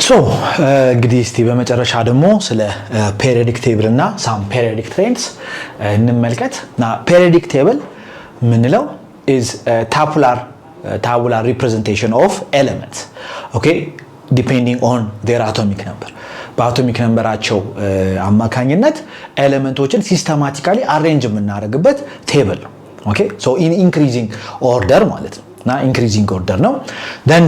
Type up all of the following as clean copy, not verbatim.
እንግዲህ እስቲ በመጨረሻ ደግሞ ስለ ፔሪዮዲክ ቴብል እና ሳም ፔሪዮዲክ ትሬንድስ እንመልከት። ና ፔሪዮዲክ ቴብል ምንለው is a tabular representation of elements, okay, depending on their atomic number. በአቶሚክ ነምበራቸው አማካኝነት ኤሌመንቶችን ሲስተማቲካሊ አሬንጅ የምናደርግበት ቴብል ነው። ኦኬ ሶ ኢን ኢንክሪዚንግ ኦርደር ማለት ነው። እና ኢንክሪዚንግ ኦርደር ነው። then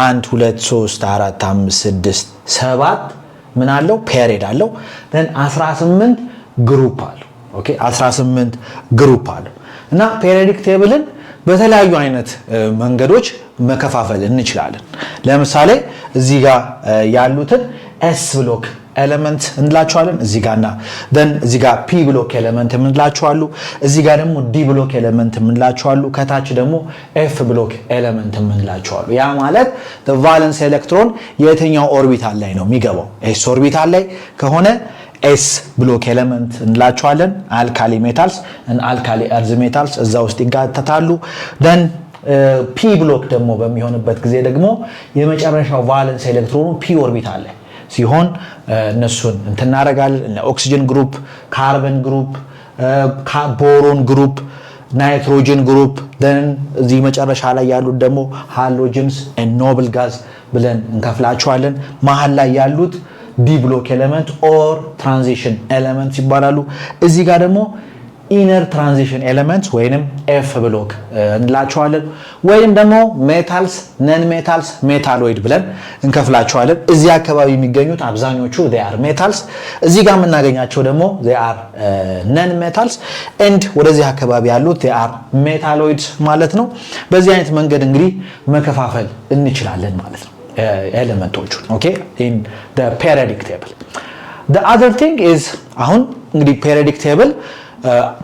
1 2 3 4 5 6 7 ምን አለው ፔሪድ አለው። then 18 ግሩፕ አለው። ኦኬ 18 ግሩፕ አለው። እና ፔሪዮዲክ ቴብልን በተለያዩ አይነት መንገዶች መከፋፈል እንችላለን። ለምሳሌ እዚህ ጋር ያሉትን ኤስ ብሎክ ኤሌመንት እንላቸዋለን እዚህ ጋርና then እዚህ ጋር ፒ ብሎክ ኤሌመንት እንላቸዋሉ። እዚህ ጋር ደግሞ ዲ ብሎክ ኤሌመንት እንላቸዋሉ። ከታች ደግሞ ኤፍ ብሎክ ኤሌመንት እንላቸዋሉ። ያ ማለት the valence electron የትኛው ኦርቢታል ላይ ነው የሚገባው? ኤስ ኦርቢታል ላይ ከሆነ ኤስ ብሎክ ኤሌመንት እንላቸዋለን። አልካሊ ሜታልስ እና አልካሊ እርዝ ሜታልስ እዛ ውስጥ ይጋተታሉ። then ፒ ብሎክ ደግሞ በሚሆንበት ጊዜ ደግሞ የመጨረሻው ቫለንስ ኤሌክትሮኑ ፒ ኦርቢታል ላይ ሲሆን እነሱን እንተናረጋለን። ኦክሲጅን ግሩፕ፣ ካርበን ግሩፕ፣ ቦሮን ግሩፕ፣ ናይትሮጅን ግሩፕ then እዚህ መጨረሻ ላይ ያሉት ደግሞ ሃሎጀንስ and ኖብል ጋዝ ብለን እንከፍላቸዋለን። መሃል ላይ ያሉት ዲ ብሎክ ኤሌመንት ኦር ትራንዚሽን ኤሌመንት ይባላሉ። እዚህ ጋር ደግሞ ኢነር ትራንዚሽን ኤሌመንት ወይንም ኤፍ ብሎክ እንላቸዋለን። ወይንም ደግሞ ሜታልስ፣ ነን ሜታልስ፣ ሜታሎይድ ብለን እንከፍላቸዋለን። እዚህ አካባቢ የሚገኙት አብዛኞቹ they are metals፣ እዚህ ጋር የምናገኛቸው ደግሞ they are ነን ሜታልስ and ወደዚህ አካባቢ ያሉት they are metalloids ማለት ነው። በዚህ አይነት መንገድ እንግዲህ መከፋፈል እንችላለን ማለት ነው ኤሌመንቶቹን። ኦኬ in the periodic table. The other thing is አሁን እንግዲህ periodic table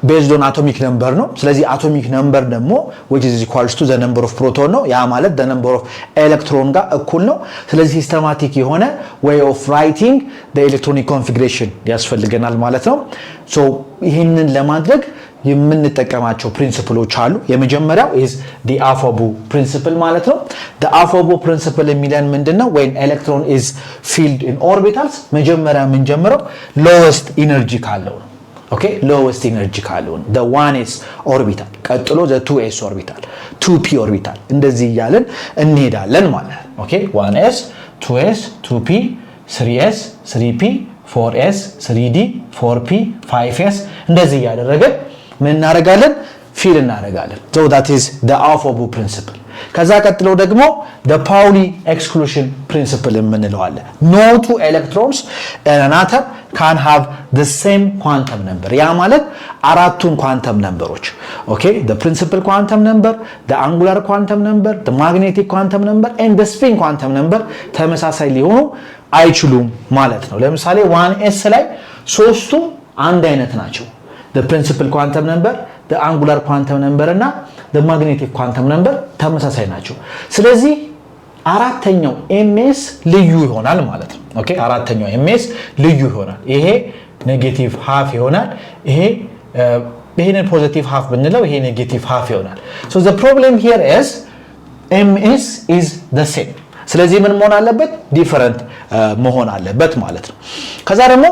based on atomic number ነው። ስለዚህ atomic number ደግሞ which is equals to the number of proton ነው። ያ ማለት the number of electron ጋር እኩል ነው። ስለዚህ ሲስተማቲክ የሆነ way of writing the electronic configuration ያስፈልገናል ማለት ነው። ሶ ይሄንን ለማድረግ የምንጠቀማቸው ፕሪንሲፕሎች አሉ። የመጀመሪያው is the Afobu principle ማለት ነው። the Afobu principle የሚለን ምንድነው? when electron is filled in orbitals መጀመሪያ የምንጀምረው lowest energy ካለው ነው። ኦኬ lowest energy ካለው ነው the 1s orbital፣ ቀጥሎ the 2s orbital፣ 2p orbital እንደዚህ እያለን እንሄዳለን ማለት ነው። ኦኬ 1s 2s 2p 3s 3p 4s 3d 4p 5s እንደዚህ እያደረገን ምን እናደርጋለን? ፊል እናደርጋለን። so that is the Afobu principle። ከዛ ቀጥሎ ደግሞ the Pauli exclusion principle የምንለው አለ። no two electrons in an atom can have the same quantum number። ያ ማለት አራቱን ኳንተም ነምበሮች ኦኬ the principal quantum number, the angular quantum number, the magnetic quantum number and the spin quantum number ተመሳሳይ ሊሆኑ አይችሉም ማለት ነው። ለምሳሌ 1s ላይ ሶስቱም አንድ አይነት ናቸው። the principal quantum number, the angular quantum number እና the magnetic quantum number ተመሳሳይ ናቸው። ስለዚህ አራተኛው ms ልዩ ይሆናል ማለት ነው። ኦኬ አራተኛው ms ልዩ ይሆናል። ይሄ ኔጌቲቭ ሃፍ ይሆናል። ይሄንን ፖዚቲቭ ሃፍ ብንለው ይሄ ኔጌቲቭ ሃፍ ይሆናል። so the problem here is ms is the same። ስለዚህ ምን መሆን አለበት? ዲፈረንት መሆን አለበት ማለት ነው። ከዛ ደግሞ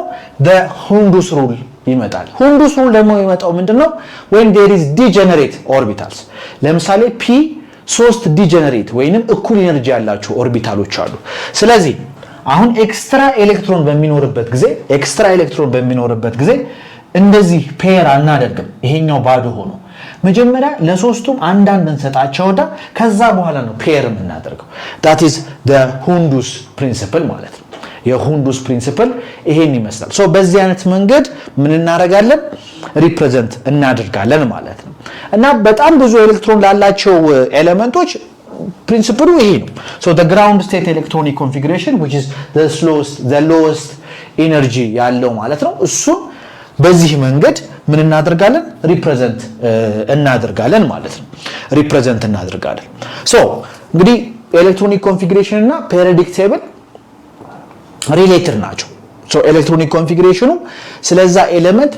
the Hundus rule ይመጣል። Hundus rule ደግሞ የሚመጣው ምንድነው? when there is degenerate orbitals። ለምሳሌ p 3 ዲጀነሬት ወይንም እኩል ኢነርጂ ያላቸው ኦርቢታሎች አሉ። ስለዚህ አሁን ኤክስትራ ኤሌክትሮን በሚኖርበት ጊዜ እንደዚህ ፔር አናደርግም። ይሄኛው ባዶ ሆኖ መጀመሪያ ለሶስቱም አንዳንድ እንሰጣቸውና ከዛ በኋላ ነው ፔር የምናደርገው። that is the Hundus principle ማለት ነው። የሁንዱስ ፕሪንሲፕል ይሄን ይመስላል። ሶ በዚህ አይነት መንገድ ምን እናደርጋለን? ሪፕሬዘንት እናደርጋለን ማለት ነው። እና በጣም ብዙ ኤሌክትሮን ላላቸው ኤሌመንቶች ፕሪንሲፕሉ ይሄ ነው። ሶ the ground state electronic configuration which is the lowest energy ያለው ማለት ነው። እሱን በዚህ መንገድ ምን እናደርጋለን? ሪፕሬዘንት እናደርጋለን ማለት ነው። ሪፕሬዘንት እናደርጋለን። ሶ እንግዲህ ኤሌክትሮኒክ ኮንፊግሬሽን እና ፔሪዮዲክ ቴብል ሪሌትድ ናቸው። ሶ ኤሌክትሮኒክ ኮንፊግሬሽኑ ስለዛ ኤሌመንት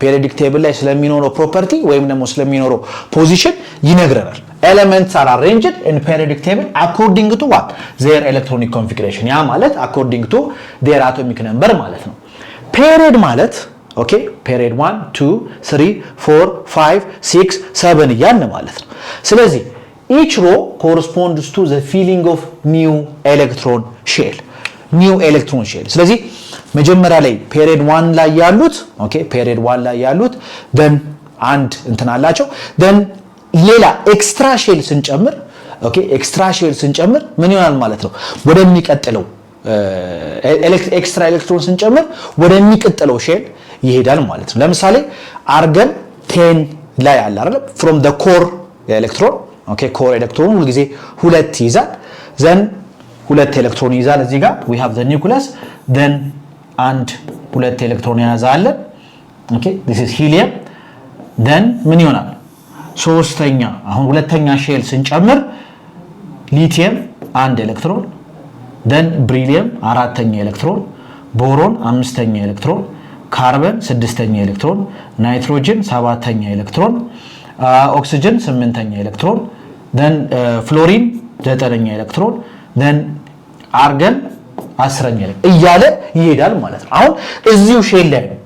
ፔሪዮዲክ ቴብል ላይ ስለሚኖረው ፕሮፐርቲ ወይም ደግሞ ስለሚኖረው ፖዚሽን ይነግረናል። ኤሌመንትስ አር አሬንጅድ ኢን ፔሪዮዲክ ቴብል አኮርዲንግ ቱ ዋት ዜር ኤሌክትሮኒክ ኮንፊግሬሽን። ያ ማለት አኮርዲንግ ቱ ዜር አቶሚክ ነምበር ማለት ነው። ፔሪዮድ ማለት ኦኬ ፔሪዮድ 1 2 3 4 5 6 7 እያልን ማለት ነው። ስለዚህ each row corresponds to the filling of new electron shell. ስለዚህ መጀመሪያ ላይ ፔሪዮድ 1 ላይ ያሉት ኦኬ ፔሪዮድ 1 ላይ ያሉት then አንድ እንትን አላቸው then ሌላ ኤክስትራ ሼል ስንጨምር ኦኬ ኤክስትራ ሼል ስንጨምር ምን ይሆናል ማለት ነው ወደሚቀጥለው ኤክስትራ ኤሌክትሮን ስንጨምር ወደሚቀጥለው ሼል ይሄዳል ማለት ነው። ለምሳሌ አርገን 10 ላይ አለ አይደል from the core ኤሌክትሮን ኦኬ ኮር ኤሌክትሮን ሁሉ ጊዜ ሁለት ይዛል then ሁለት ኤሌክትሮን ይዛል እዚህ ጋር we have the nucleus then አንድ ሁለት ኤሌክትሮን ያዛል ኦኬ this is helium then ምን ይሆናል ሶስተኛ አሁን ሁለተኛ ሼል ስንጨምር ሊቲየም አንድ ኤሌክትሮን then ብሪሊየም አራተኛ ኤሌክትሮን ቦሮን አምስተኛ ኤሌክትሮን ካርበን ስድስተኛ ኤሌክትሮን ናይትሮጅን ሰባተኛ ኤሌክትሮን ኦክሲጅን ስምንተኛ ኤሌክትሮን then ፍሎሪን ዘጠነኛ ኤሌክትሮን then አርገን አስረኛ ኤሌክትሮን እያለ ይሄዳል ማለት ነው። አሁን እዚሁ ሼል ላይ ነው።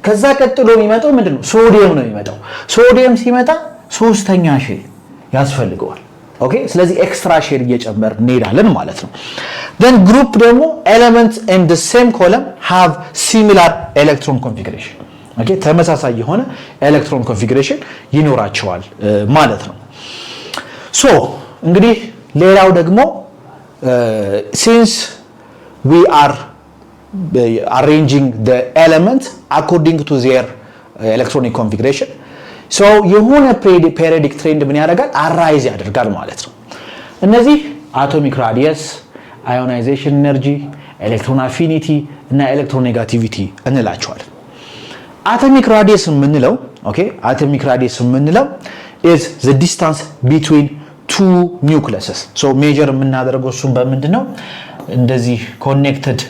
ከዛ ቀጥሎ የሚመጣው ምንድነው ሶዲየም ነው የሚመጣው። ሶዲየም ሲመጣ ሶስተኛ ሼል ያስፈልገዋል። ኦኬ ስለዚህ ኤክስትራ ሼል እየጨመር እንሄዳለን ማለት ነው። then group ደግሞ elements in the same column have similar electron configuration ኦኬ ተመሳሳይ የሆነ ኤሌክትሮን ኮንፊግሬሽን ይኖራቸዋል ማለት ነው። ሶ እንግዲህ ሌላው ደግሞ since we are arranging the elements according to their electronic configuration so የሆነ periodic trend ምን ያደርጋል አራይዝ ያደርጋል ማለት ነው። እነዚህ አቶሚክ ራዲየስ፣ አዮናይዜሽን ኤነርጂ፣ ኤሌክትሮን አፊኒቲ እና ኤሌክትሮኔጋቲቪቲ እንላቸዋለን። አቶሚክ ራዲየስ የምንለው ኦኬ አቶሚክ ራዲየስ የምንለው is the distance between two nucleuses so ሜጀር የምናደርገው እሱን በምንድነው እንደዚህ ኮኔክትድ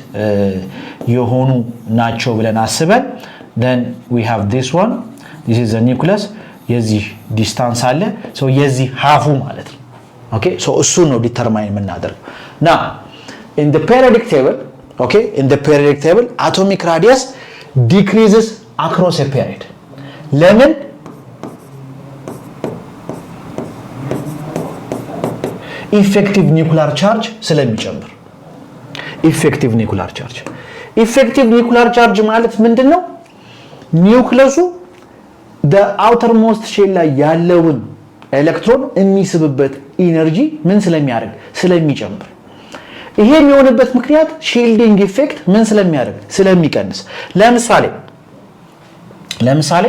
የሆኑ ናቸው ብለን አስበን then we have this one this is the nucleus የዚህ ዲስታንስ አለ so የዚህ ሃፉ ማለት ነው ኦኬ so እሱ ነው ዲተርማይን የምናደርገው now in the periodic table okay in the periodic table atomic radius decreases across a period ለምን ኢፌክቲቭ ኒኩላር ቻርጅ ስለሚጨምር ኢፌክቲቭ ኒኩላር ቻርጅ ማለት ምንድነው ኒውክለሱ the outermost shell ላይ ያለውን ኤሌክትሮን የሚስብበት ኢነርጂ ምን ስለሚያደርግ ስለሚጨምር ይሄ የሚሆንበት ምክንያት ሺልዲንግ ኢፌክት ምን ስለሚያደርግ ስለሚቀንስ ለምሳሌ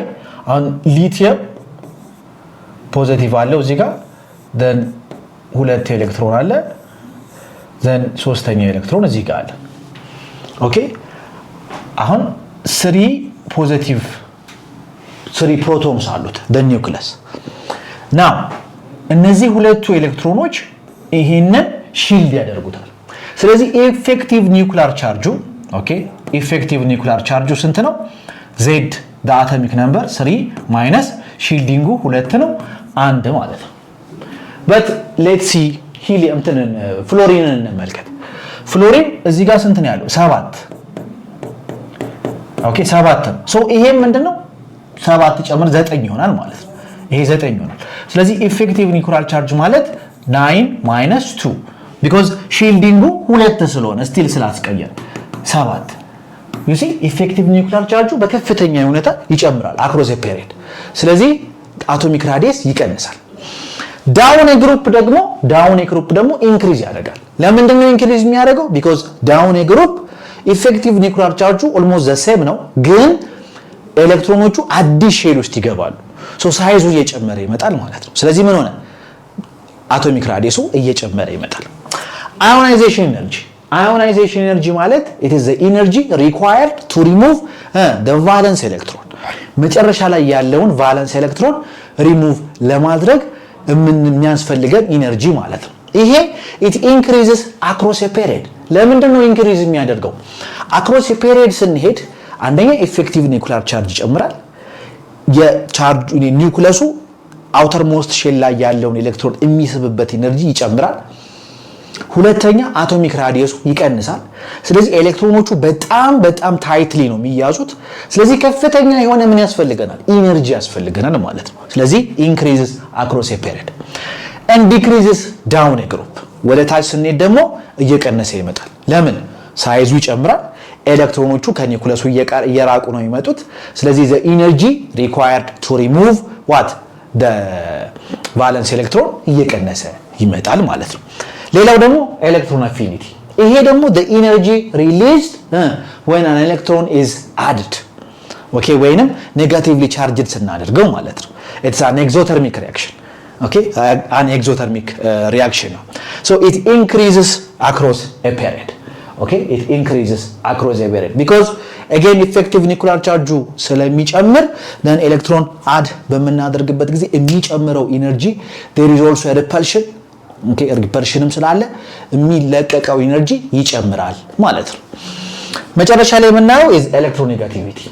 አሁን ሊቲየም ፖዚቲቭ አለው እዚህ ጋር then ሁለት ኤሌክትሮን አለ then ሶስተኛ ኤሌክትሮን እዚህ ጋር አለ ኦኬ አሁን 3 ፕሮቶንስ አሉት the nucleus now እነዚህ ሁለቱ ኤሌክትሮኖች ይሄንን ሺልድ ያደርጉታል ስለዚህ ኢፌክቲቭ ኒኩላር ቻርጁ ኦኬ ኢፌክቲቭ ኒኩላር ቻርጁ ስንት ነው z the atomic number 3 minus ሺልዲንጉ 2 ነው 1 ማለት ነው but let's see helium ፍሎሪንን እንመልከት ፍሎሪን እዚህ ጋር ስንት ነው ያለው 7 ኦኬ 7 so ይሄ ምንድነው 7 ጨምር 9 ይሆናል ማለት ነው ይሄ 9 ይሆናል ስለዚህ ኢፌክቲቭ ኒኩላር ቻርጅ ማለት 9 minus 2 because ሺልዲንጉ 2 ስለሆነ ስቲል ስላስቀየረ 7 you see ኢፌክቲቭ ኒኩላር ቻርጁ በከፍተኛ ሁኔታ ይጨምራል across a period ስለዚህ አቶሚክ ራዲየስ ይቀንሳል ዳውን ግሩፕ ደግሞ ኢንክሪዝ ያደርጋል ለምንድን ነው ኢንክሪዝ የሚያደርገው because ዳውን ግሩፕ ኢፌክቲቭ ኒኩላር ቻርጁ almost the same ነው ግን ኤሌክትሮኖቹ አዲስ ሼል ውስጥ ይገባሉ so ሳይዙ እየጨመረ ይመጣል ማለት ነው ስለዚህ ምን ሆነ አቶሚክ ራዲየሱ እየጨመረ ይመጣል ionization energy ማለት it is the energy required to remove the valence electron መጨረሻ ላይ ያለውን ቫለንስ ኤሌክትሮን ሪሙቭ ለማድረግ የሚያስፈልገን ኢነርጂ ማለት ነው ይሄ it increases across a period ለምንድን ነው ኢንክሪዝ የሚያደርገው? አክሮስ ፔሪየድ ስንሄድ አንደኛ ኢፌክቲቭ ኒውክሊየር ቻርጅ ይጨምራል። የቻርጅ ኒውክለሱ አውተር ሞስት ሼል ላይ ያለውን ኤሌክትሮን የሚስብበት ኢነርጂ ይጨምራል። ሁለተኛ አቶሚክ ራዲየሱ ይቀንሳል። ስለዚህ ኤሌክትሮኖቹ በጣም ታይትሊ ነው የሚያዙት። ስለዚህ ከፍተኛ የሆነ ምን ያስፈልገናል? ኢነርጂ ያስፈልገናል ማለት ነው። ስለዚህ ኢንክሪዝስ አክሮስ ኤ ፔሪየድ ኤንድ ዲክሪዝስ ዳውን ኤ ግሩፕ። ወደ ታች ስንሄድ ደግሞ እየቀነሰ ይመጣል። ለምን? ሳይዙ ይጨምራል። ኤሌክትሮኖቹ ከኒውክለሱ እየራቁ ነው የሚመጡት። ስለዚህ the energy required to remove what the valence electron እየቀነሰ ይመጣል ማለት ነው። ሌላው ደግሞ ኤሌክትሮን አፊኒቲ። ይሄ ደግሞ the energy released when an electron is added ኦኬ፣ ወይንም ኔጋቲቭሊ ቻርጅድ ስናደርገው ማለት ነው። it's an exothermic reaction okay, an exothermic reaction ነው። so it increases across a period okay, it increases across a period because again effective nuclear charge ስለሚጨምር then electron add በመናደርግበት ጊዜ የሚጨምረው energy there is also a repulsion okay, repulsionም ስላለ የሚለቀቀው energy ይጨምራል ማለት ነው። መጨረሻ ላይ የምናየው is electronegativity,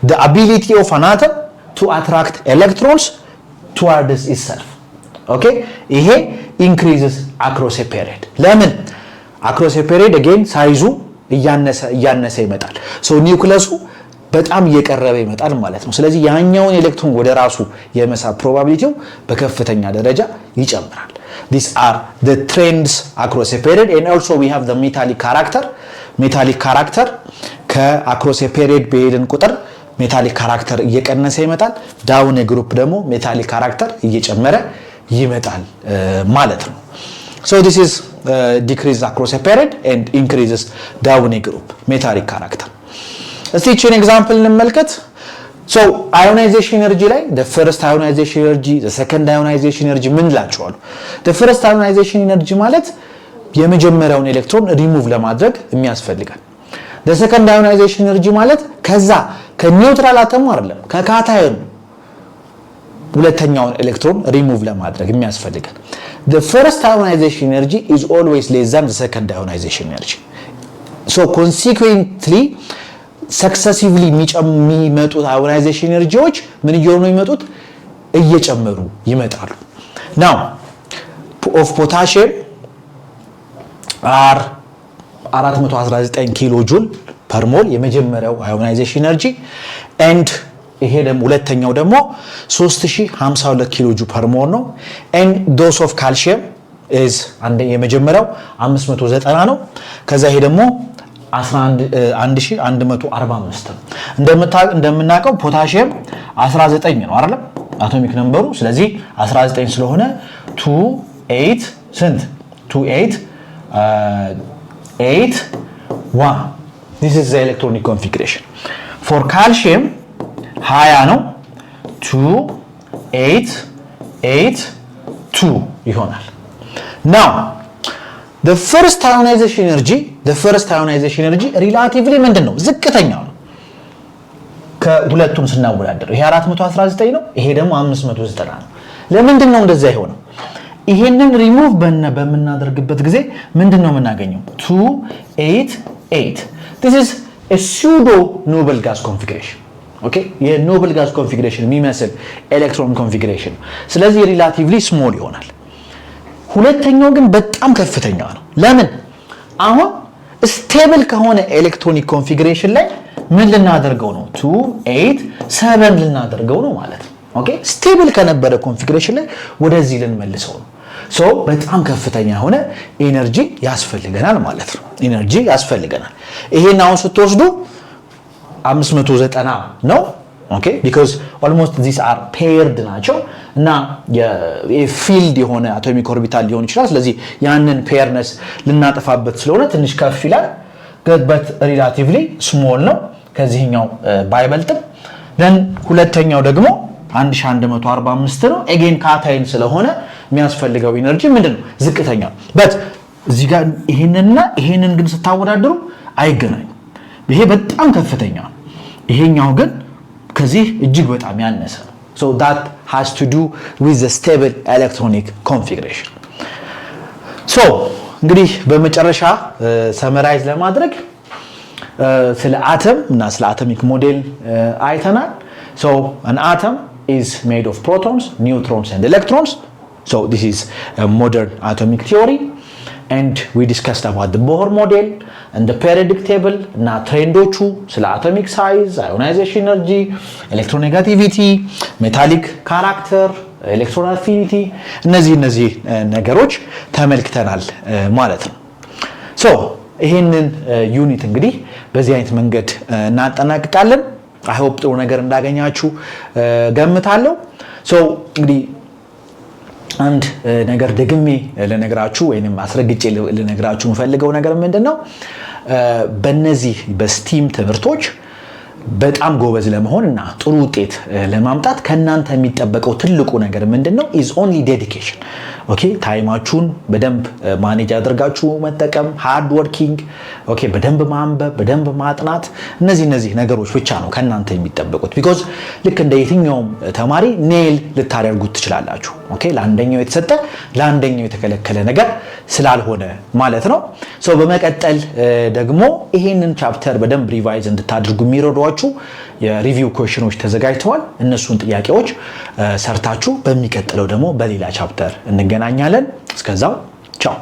the ability of an atom to attract electrons towards itself okay, ይሄ increases across a period። ለምን? across a period again ሳይዙ እያነሰ ይመጣል። ሶ ኒውክለሱ በጣም እየቀረበ ይመጣል ማለት ነው። ስለዚህ ያኛውን ኤሌክትሮን ወደ ራሱ የመሳብ ፕሮባቢሊቲው በከፍተኛ ደረጃ ይጨምራል። these are the trends across a period and also we have the metallic character ከacross a period በሄድን ቁጥር ሜታሊክ ካራክተር እየቀነሰ ይመጣል። ዳውን ግሩፕ ደግሞ ሜታሊክ ካራክተር እየጨመረ ይመጣል ማለት ነው። so this is decreases across a period and increases down a group metallic character። እስቲ እቺን ኤግዛምፕል እንመልከት። so ionization energy ላይ the first ionization energy the second ionization energy ምን ላችኋል? the first ionization energy ማለት የመጀመሪያውን ኤሌክትሮን ሪሙቭ ለማድረግ የሚያስፈልጋል። the second ionization energy ማለት ከዛ ከኒውትራል አተሙ አይደለም ከካታዮን ሁለተኛውን ኤሌክትሮን ሪሙቭ ለማድረግ የሚያስፈልጋል። the first ionization energy is always less than the second ionization energy so consequently successively የሚመጡት ionization energies ምን እየሆኑ ነው የሚመጡት? እየጨመሩ ይመጣሉ። now of potassium are 419 ኪሎ ጁል ፐር ሞል የመጀመሪያው ionization energy and ይሄ ደግሞ ሁለተኛው ደግሞ 3052 ኪሎ ጁል ፐር ሞል ነው and dose of calcium is የመጀመሪያው 590 ነው። ከዛ ይሄ ደግሞ 11145 ነው። እንደምናውቀው ፖታሺየም 19 ነው አይደል አቶሚክ ነምበሩ። ስለዚህ 19 ስለሆነ 28 ስንት 288 this is the electronic configuration for calcium 20 ነው 2882 ይሆናል። now the first ionization energy relatively ምንድነው? ዝቅተኛ ነው ከሁለቱም ስናወዳደር። ይሄ 419 ነው፣ ይሄ ደግሞ 590 ነው። ለምንድን ነው እንደዛ የሆነው? ይሄንን ሪሙቭ በመናደርግበት ጊዜ ምንድነው የምናገኘው? 288 this is a pseudo noble gas configuration okay, የኖብል ጋዝ ኮንፊግሬሽን የሚመስል ኤሌክትሮን ኮንፊግሬሽን። ስለዚህ ሪላቲቭሊ ስሞል ይሆናል። ሁለተኛው ግን በጣም ከፍተኛ ነው። ለምን? አሁን ስቴብል ከሆነ ኤሌክትሮኒክ ኮንፊግሬሽን ላይ ምን ልናደርገው ነው? 287 ልናደርገው ነው ማለት ነው። ኦኬ፣ ስቴብል ከነበረ ኮንፊግሬሽን ላይ ወደዚህ ልንመልሰው ነው። ሶ በጣም ከፍተኛ ሆነ ኤነርጂ ያስፈልገናል ማለት ነው። ኤነርጂ ያስፈልገናል። ይሄን አሁን ስትወስዱ 590 ነው ኦኬ because almost these are paired ናቸው እና የፊልድ የሆነ አቶሚክ ኦርቢታል ሊሆን ይችላል። ስለዚህ ያንን ፔርነስ ልናጠፋበት ስለሆነ ትንሽ ከፍ ይላል but relatively small ነው ከዚህኛው ባይበልጥም። then ሁለተኛው ደግሞ 1145 ነው again ካታይን ስለሆነ የሚያስፈልገው ኢነርጂ ምንድነው? ዝቅተኛ ነው። but እዚህ ጋር ይሄንን ግን ስታወዳድሩ አይገናኙም። ይሄ በጣም ከፍተኛ ነው፣ ይሄኛው ግን ከዚህ እጅግ በጣም ያነሰ ነው። so that has to do with the stable electronic configuration. so እንግዲህ በመጨረሻ ሰመራይዝ ለማድረግ ስለ አተም እና ስለ አቶሚክ ሞዴል አይተናል። so an atom is made of protons, neutrons and electrons. So this is a modern atomic theory, and we discussed about the Bohr model and the periodic table እና ትሬንዶቹ ስለ atomic size, ionization energy, electronegativity, metallic character, electron affinity እነዚህ ነገሮች ተመልክተናል ማለት ነው። so ይሄንን ዩኒት እንግዲህ በዚህ አይነት መንገድ እናጠናቅቃለን። I hope ጥሩ ነገር እንዳገኛችሁ ገምታለሁ። so እንግዲህ አንድ ነገር ደግሜ ለነግራችሁ ወይንም አስረግጬ ለነግራችሁ የምፈልገው ነገር ምንድነው በእነዚህ በስቲም ትምህርቶች በጣም ጎበዝ ለመሆንና ጥሩ ውጤት ለማምጣት ከናንተ የሚጠበቀው ትልቁ ነገር ምንድነው is only dedication. ኦኬ ታይማችሁን በደንብ ማኔጅ አድርጋችሁ መጠቀም፣ ሃርድ ወርኪንግ፣ ኦኬ በደንብ ማንበብ፣ በደንብ ማጥናት እነዚህ ነገሮች ብቻ ነው ከናንተ የሚጠበቁት because ልክ እንደ የትኛውም ተማሪ ኔል ልታደርጉት ትችላላችሁ። ኦኬ ለአንደኛው የተሰጠ ለአንደኛው የተከለከለ ነገር ስላልሆነ ማለት ነው። ሶ በመቀጠል ደግሞ ይሄንን ቻፕተር በደንብ ሪቫይዝ እንድታደርጉ የሚረዷችሁ የሪቪው ኩዌስችኖች ተዘጋጅተዋል። እነሱን ጥያቄዎች ሰርታችሁ በሚቀጥለው ደግሞ በሌላ ቻፕተር እንገናኛለን። እስከዛው ቻው።